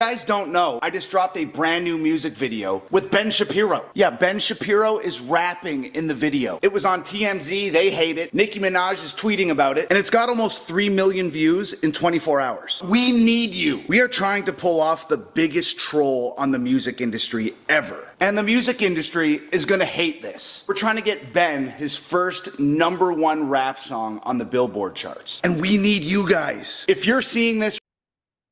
Guys don't know, I just dropped a brand new music video with Ben Shapiro. Yeah, Ben Shapiro is rapping in the video. It was on TMZ, they hate it. Nicki Minaj is tweeting about it, and it's got almost 3 million views in 24 hours. We need you. We are trying to pull off the biggest troll on the music industry ever. And the music industry is gonna hate this. We're trying to get Ben his first #1 rap song on the Billboard charts. And we need you guys. If you're seeing this,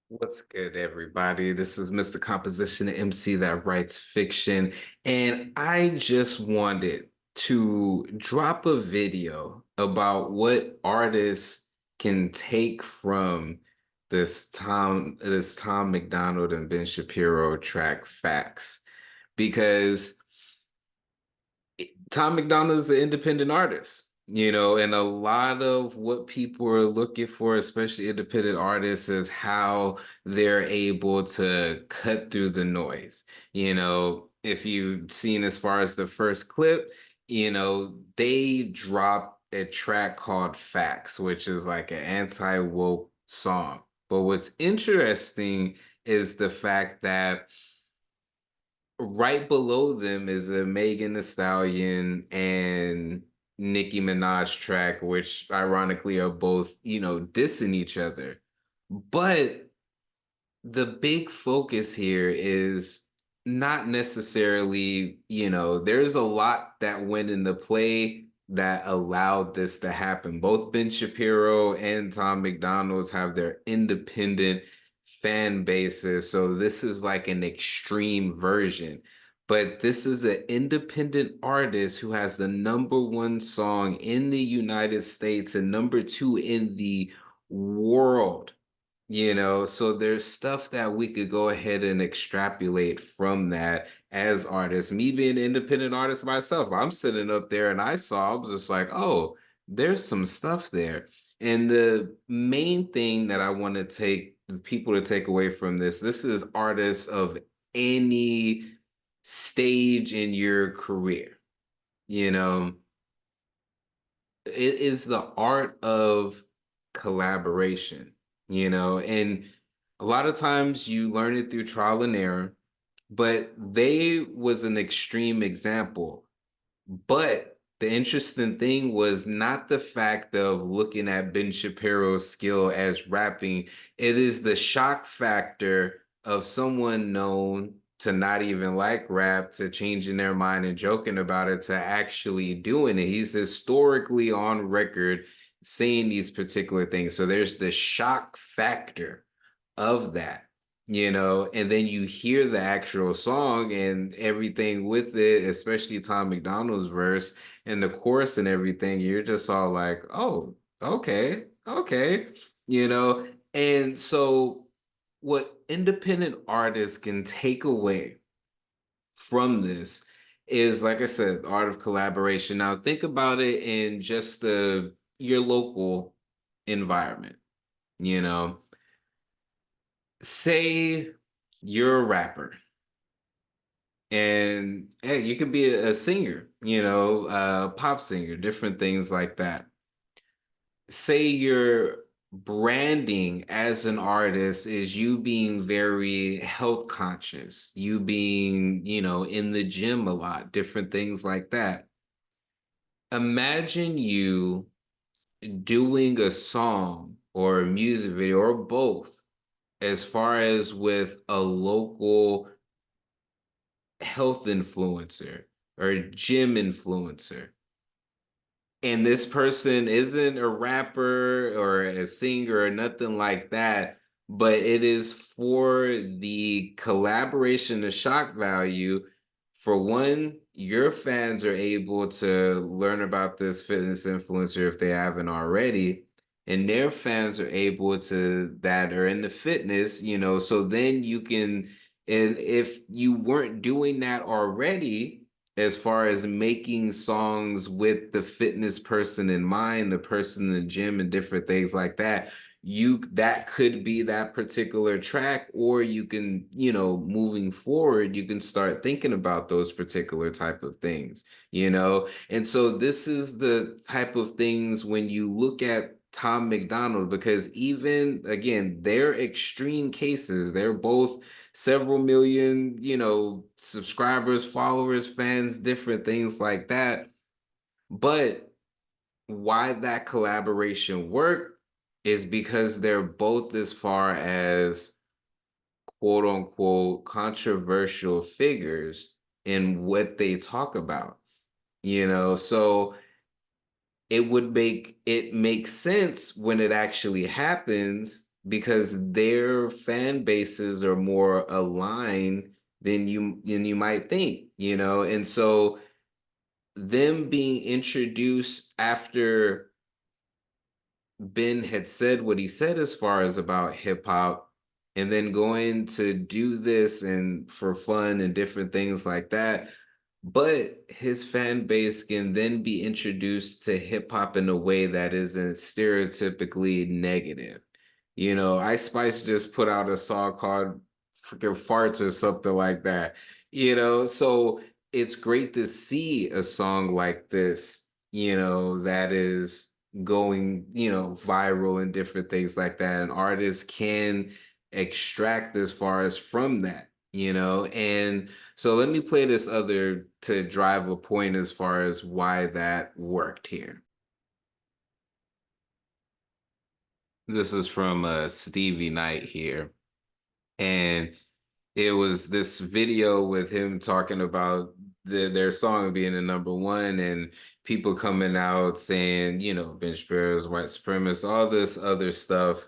What's good, everybody? This is Mr. Composition, the MC that writes fiction, and I just wanted to drop a video about what artists can take from this Tom MacDonald and Ben Shapiro track Facts, because Tom MacDonald is an independent artist, and a lot of what people are looking for, especially independent artists, is how they're able to cut through the noise. If you've seen as far as the first clip, they dropped a track called Facts, which is like an anti-woke song. But what's interesting is the fact that right below them is a Megan Thee Stallion and Nicki Minaj track, which ironically are both, dissing each other. But the big focus here is not necessarily, there's a lot that went into play that allowed this to happen. Both Ben Shapiro and Tom MacDonald's have their independent fan bases, so this is like an extreme version. But this is an independent artist who has the #1 song in the United States and #2 in the world. So there's stuff that we could go ahead and extrapolate from that as artists. Me being an independent artist myself, I'm sitting up there and I was just like, oh, there's some stuff there. And the main thing that I want to take people to take away from this is artists of any stage in your career. It is the art of collaboration, and a lot of times you learn it through trial and error, but they was an extreme example. But the interesting thing was not the fact of looking at Ben Shapiro's skill as rapping, it is the shock factor of someone known to not even like rap, to changing their mind and joking about it, to actually doing it. He's historically on record saying these particular things. So there's the shock factor of that, and then you hear the actual song and everything with it, especially Tom MacDonald's verse and the chorus and everything. You're just all like, oh, okay, okay, and so what independent artists can take away from this is, like I said, the art of collaboration. Now think about it in just your local environment. you know Say you're a rapper, and hey, you could be a singer, a pop singer, different things like that. Say your branding as an artist is you being very health conscious, you being, in the gym a lot, different things like that. Imagine you doing a song or a music video or both, as far as with a local health influencer or gym influencer. And this person isn't a rapper or a singer or nothing like that, but it is for the collaboration, the shock value. For one, your fans are able to learn about this fitness influencer if they haven't already, and their fans are able to, that are in the fitness, so then you can, and if you weren't doing that already, as far as making songs with the fitness person in mind, the person in the gym and different things like that, that could be that particular track. Or you can, moving forward, you can start thinking about those particular type of things. And so this is the type of things, when you look at Tom MacDonald, because even again, they're extreme cases. They're both several million, subscribers, followers, fans, different things like that. But why that collaboration worked is because they're both as far as quote unquote controversial figures in what they talk about, so it makes sense when it actually happens because their fan bases are more aligned than you might think, and so them being introduced after Ben had said what he said as far as about hip hop, and then going to do this and for fun and different things like that. But his fan base can then be introduced to hip hop in a way that isn't stereotypically negative. Ice Spice just put out a song called freaking Farts or something like that. So it's great to see a song like this, that is going, viral and different things like that. And artists can extract as far as from that, and so let me play this other to drive a point as far as why that worked here. This is from Stevie Knight here. And it was this video with him talking about their song being the number one and people coming out saying, Ben Shapiro's white supremacist, all this other stuff.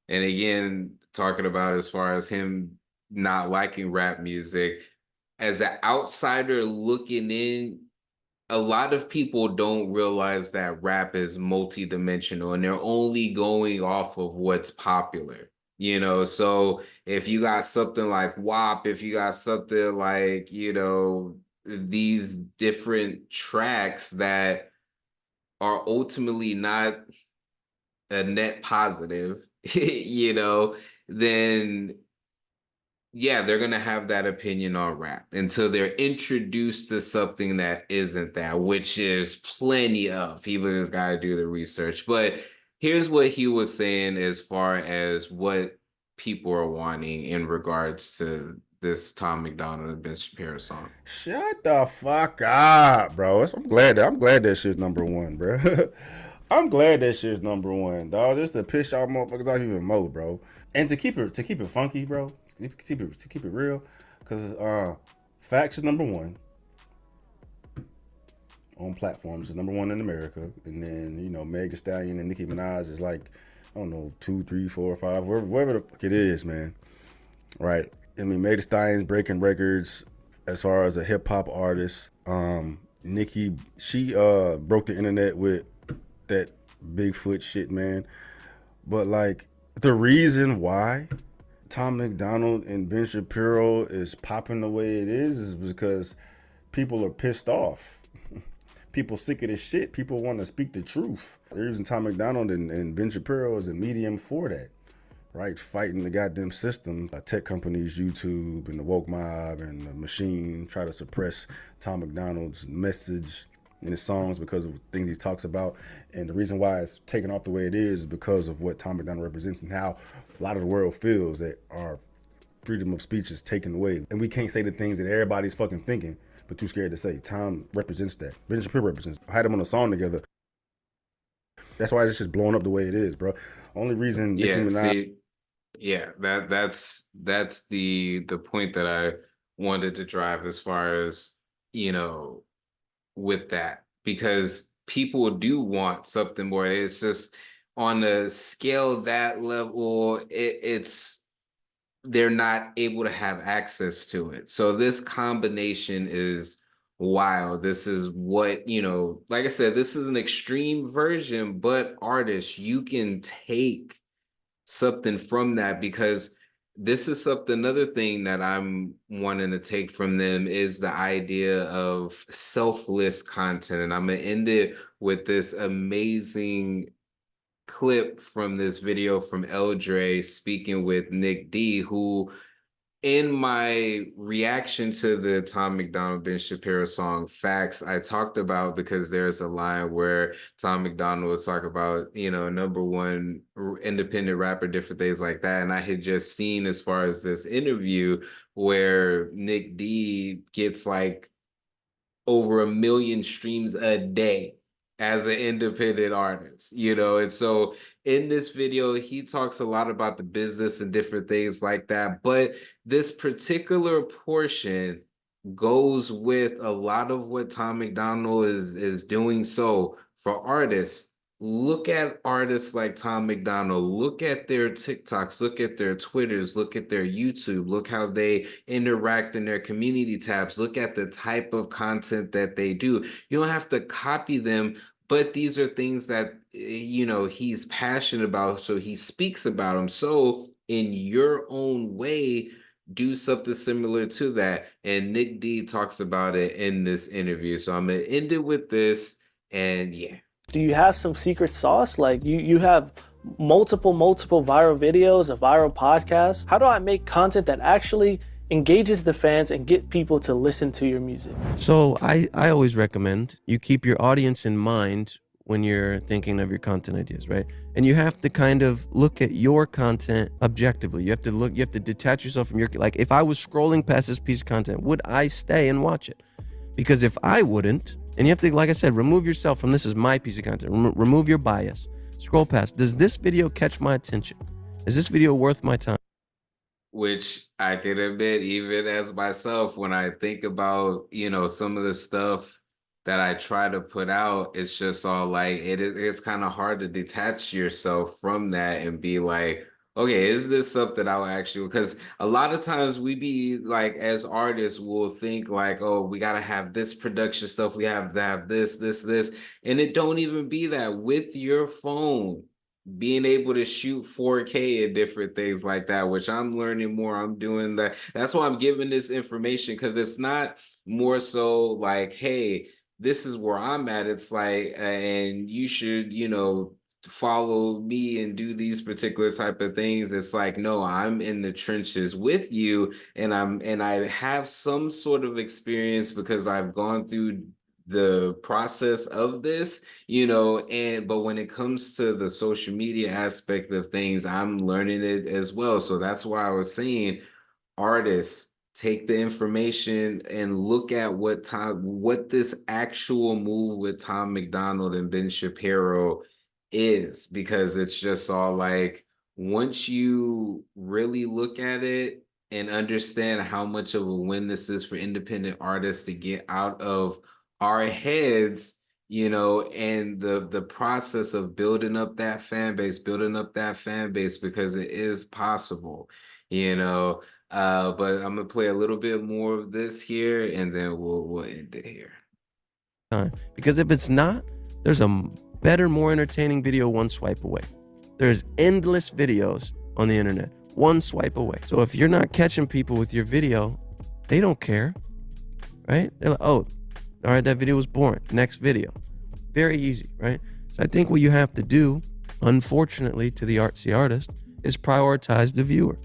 And again, talking about as far as him not liking rap music. As an outsider looking in, a lot of people don't realize that rap is multidimensional and they're only going off of what's popular. So if you got something like WAP, if you got something like, these different tracks that are ultimately not a net positive, then yeah, they're gonna have that opinion on rap until they're introduced to something that isn't that, which is plenty of. People just gotta do the research. But here's what he was saying as far as what people are wanting in regards to this Tom MacDonald and Ben Shapiro song. Shut the fuck up, bro. I'm glad that shit's number one, bro. I'm glad that shit's number one, dog. Just to piss y'all motherfuckers off even more, bro. And to keep it funky, bro. To keep it real, cause Facts is number one on platforms. Is number one in America, and then Meg Thee Stallion and Nicki Minaj is like I don't know 2, 3, 4, 5, wherever the fuck it is, man. Right. I mean, Meg Thee Stallion's breaking records as far as a hip hop artist. Nicki, she broke the internet with that Bigfoot shit, man. But like the reason why Tom MacDonald and Ben Shapiro is popping the way it is because people are pissed off. People sick of this shit. People want to speak the truth. They're using Tom MacDonald and Ben Shapiro as a medium for that, right? Fighting the goddamn system. Tech companies, YouTube, and the woke mob and the machine try to suppress Tom MacDonald's message in his songs because of things he talks about. And the reason why it's taken off the way it is because of what Tom MacDonald represents and how a lot of the world feels that our freedom of speech is taken away. And we can't say the things that everybody's fucking thinking, but too scared to say. Tom represents that. Ben Shapiro represents. I had them on a song together. That's why it's just blowing up the way it is, bro. Only reason Nicki Yeah, Minaj. see, yeah, that's the point that I wanted to drive as far as, you know, with that because people do want something more. It's just on a scale that level, it's they're not able to have access to it. So this combination is wild. This is what, like I said, this is an extreme version, but artists, you can take something from that because this is another thing that I'm wanting to take from them is the idea of selfless content. And I'm gonna end it with this amazing clip from this video from l.dre speaking with Nick D, who In my reaction to the Tom MacDonald Ben Shapiro song Facts, I talked about, because there's a line where Tom MacDonald was talking about, number one independent rapper, different things like that. And I had just seen, as far as this interview, where Nick D gets like over 1 million streams a day as an independent artist, and so in this video he talks a lot about the business and different things like that, but this particular portion goes with a lot of what Tom MacDonald is doing. So for artists, look at artists like Tom MacDonald, look at their TikToks, look at their Twitters, look at their YouTube, look how they interact in their community tabs, look at the type of content that they do. You don't have to copy them, but these are things that he's passionate about, so he speaks about them. So in your own way, do something similar to that. And Nick D talks about it in this interview. So I'm gonna end it with this, and yeah. Do you have some secret sauce? Like you have multiple viral videos, a viral podcast. How do I make content that actually engages the fans and get people to listen to your music? So I always recommend you keep your audience in mind when you're thinking of your content ideas, right? And you have to kind of look at your content objectively. You have to detach yourself from like, if I was scrolling past this piece of content, would I stay and watch it? Because if I wouldn't, and you have to, like I said, remove yourself from this is my piece of content, remove your bias, scroll past, does this video catch my attention? Is this video worth my time? Which I can admit, even as myself, when I think about, some of the stuff that I try to put out, it's just all like, it's kind of hard to detach yourself from that and be like, okay, is this something I'll actually, because a lot of times we be like, as artists, we'll think like, oh, we got to have this production stuff. We have to have this. And it don't even be that. With your phone, being able to shoot 4K and different things like that, which I'm learning more. I'm doing that. That's why I'm giving this information, because it's not more so like, hey, this is where I'm at. It's like, and you should, follow me and do these particular type of things. It's like, no, I'm in the trenches with you, and I have some sort of experience because I've gone through the process of this, but when it comes to the social media aspect of things, I'm learning it as well. So that's why I was saying, artists, take the information and look at what this actual move with Tom MacDonald and Ben Shapiro is, because it's just all like, once you really look at it and understand how much of a win this is for independent artists to get out of our heads, and the process of building up that fan base, because it is possible, but I'm gonna play a little bit more of this here, and then we'll end it here. Because if it's not, there's a better, more entertaining video one swipe away. There's endless videos on the internet, one swipe away. So if you're not catching people with your video, they don't care, right? They're like, oh, all right, that video was boring. Next video. Very easy, right? So I think what you have to do, unfortunately, to the artsy artist, is prioritize the viewer.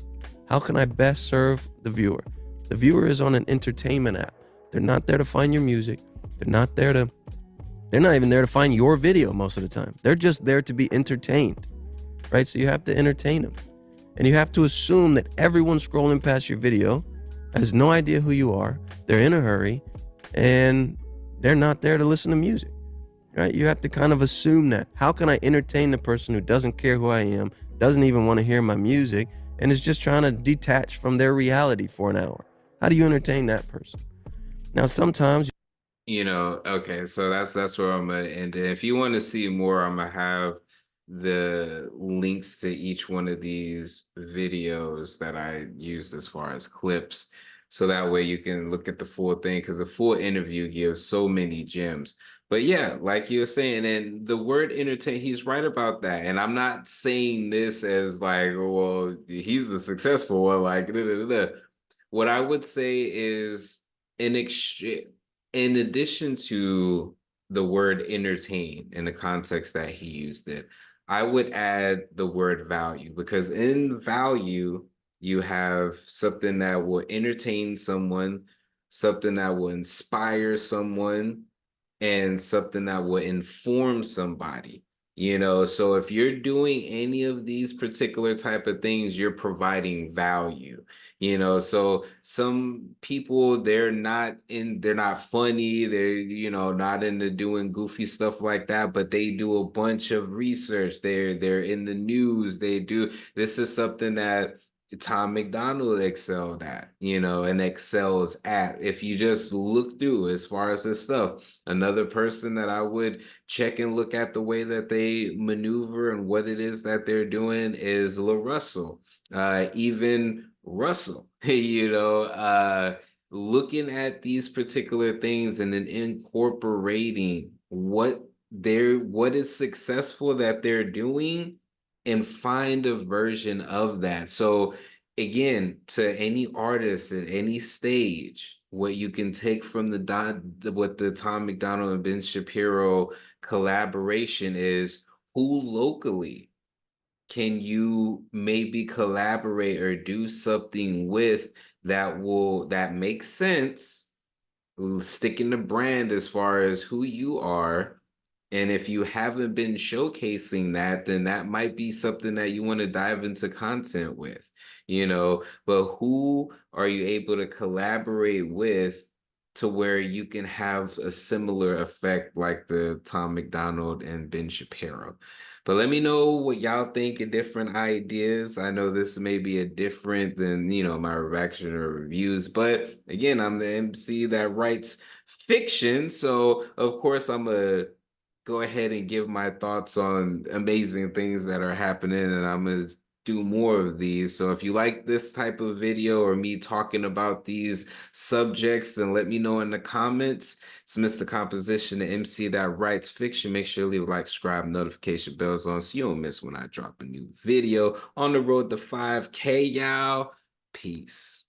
How can I best serve the viewer? The viewer is on an entertainment app. They're not there to find your music. They're not even there to find your video most of the time. They're just there to be entertained, right? So you have to entertain them. And you have to assume that everyone scrolling past your video has no idea who you are. They're in a hurry, and they're not there to listen to music, right? You have to kind of assume that. How can I entertain the person who doesn't care who I am, doesn't even want to hear my music, and is just trying to detach from their reality for an hour? How do you entertain that person? Now, sometimes, okay, so that's where I'm gonna end it. If you want to see more, I'm gonna have the links to each one of these videos that I used as far as clips, so that way you can look at the full thing, because the full interview gives so many gems. But yeah, like you were saying, and the word entertain, he's right about that. And I'm not saying this as like, well, he's the successful one, like da, da, da, da. What I would say is, in exchange, in addition to the word entertain in the context that he used it, I would add the word value, because in value, You have something that will entertain someone, something that will inspire someone, and something that will inform somebody. So if you're doing any of these particular type of things, you're providing value. So some people, they're not funny, they're not into doing goofy stuff like that, but they do a bunch of research. They're in the news. This is something that Tom MacDonald excelled at, and excels at. If you just look through as far as this stuff, another person that I would check and look at the way that they maneuver and what it is that they're doing is Russell. Even Russell, looking at these particular things and then incorporating what is successful that they're doing and find a version of that. So again, to any artist at any stage, what you can take from what the Tom MacDonald and Ben Shapiro collaboration is, who locally can you maybe collaborate or do something with that makes sense, sticking the brand as far as who you are. And if you haven't been showcasing that, then that might be something that you want to dive into content with, but who are you able to collaborate with to where you can have a similar effect like the Tom MacDonald and Ben Shapiro? But let me know what y'all think of different ideas. I know this may be a different than, my reaction or reviews, but again, I'm the MC that writes fiction. So of course I'm a go ahead and give my thoughts on amazing things that are happening, and I'm going to do more of these. So if you like this type of video or me talking about these subjects, then let me know in the comments. It's Mr. Composition, the MC that writes fiction. Make sure to leave a like, subscribe, notification bells on so you don't miss when I drop a new video. On the road to 5K, y'all. Peace.